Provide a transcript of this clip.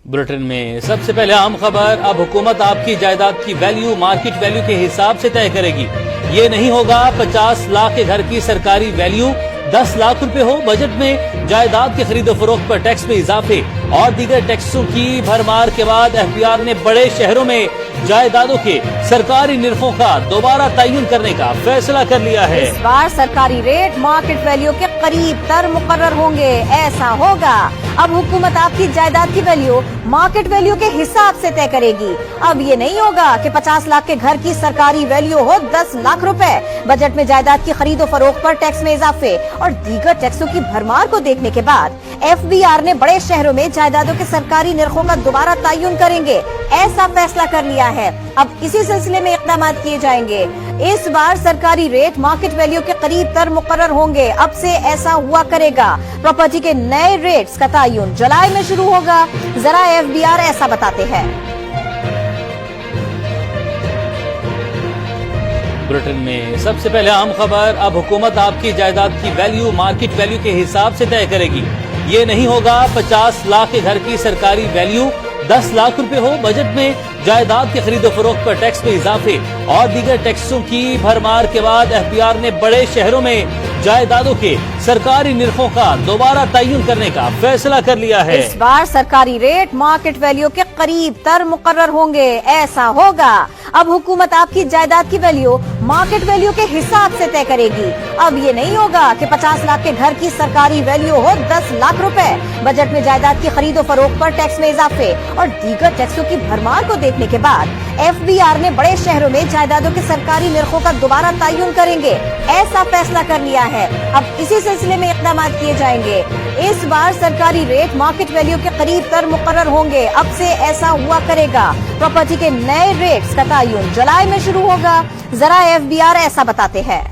Bulletin में सबसे पहले अहम खबर। अब हुकूमत आपकी जायदाद की वैल्यू मार्केट वैल्यू के हिसाब से तय करेगी। ये नहीं होगा 50 लाख के घर की सरकारी वैल्यू 10 लाख रुपए हो। बजट में जायदाद के खरीदो फरोख्त पर टैक्स में इजाफे और दीगर टैक्सों की भरमार के बाद एफबीआर ने बड़े शहरों में जायदादों के सरकारी निरखों का दोबारा तयन करने का फैसला कर लिया है। इस बार सरकारी रेट मार्केट वैल्यू के करीब तर मुकर्रर होंगे। ऐसा होगा, अब हुकूमत आपकी जायदाद की वैल्यू मार्केट वैल्यू के हिसाब से तय करेगी। अब ये नहीं होगा कि 50 लाख के घर की सरकारी वैल्यू हो 10 लाख रुपए। बजट में जायदाद की खरीदो फरोख्त पर टैक्स में इजाफे और दीगर टैक्सों की भरमार को देखने के बाद एफबीआर ने बड़े शहरों में जायदादों के सरकारी निरखों का दोबारा तयन करेंगे, ऐसा फैसला कर लिया है। अब इसी सिलसिले में इक़दाम किए जाएंगे। इस बार सरकारी रेट मार्केट वैल्यू के करीब तर मुकर्रर होंगे। अब से ऐसा हुआ करेगा। प्रॉपर्टी के नए रेट्स का तयन जुलाई में शुरू होगा। जरा एफबीआर ऐसा बताते हैं। बुलेटिन में सबसे पहले अहम खबर। अब हुकूमत आपकी जायदाद की वैल्यू मार्केट वैल्यू के हिसाब से तय करेगी। ये नहीं होगा 50 लाख के घर की सरकारी वैल्यू 10 लाख रुपए हो। बजट में जायदाद के खरीदो फरोख्त पर टैक्स में इजाफे और दीगर टैक्सों की भरमार के बाद एफबीआर ने बड़े शहरों में जायदादों के सरकारी निरखों का दोबारा तयन करने का फैसला कर लिया है। इस बार सरकारी रेट मार्केट वैल्यू के करीब तर मुकर्रर होंगे। ऐसा होगा, अब हुकूमत आपकी जायदाद की वैल्यू मार्केट वैल्यू के हिसाब से तय करेगी। अब ये नहीं होगा कि 50 लाख के घर की सरकारी वैल्यू हो 10 लाख रुपए। बजट में जायदाद की खरीदो फरोख्त पर टैक्स में इजाफे और दीगर टैक्सों की भरमार को देखने के बाद एफबीआर ने बड़े शहरों में जायदादों के सरकारी निरखों का दोबारा तयन करेंगे, ऐसा फैसला कर लिया है। अब इसी सिलसिले में इक़दाम किए जाएंगे। इस बार सरकारी रेट मार्केट वैल्यू के करीब तर मुकर्रर होंगे। अब से ऐसा हुआ करेगा। प्रॉपर्टी के नए रेट्स का तयन जुलाई में शुरू होगा। जरा एफबीआर ऐसा बताते हैं।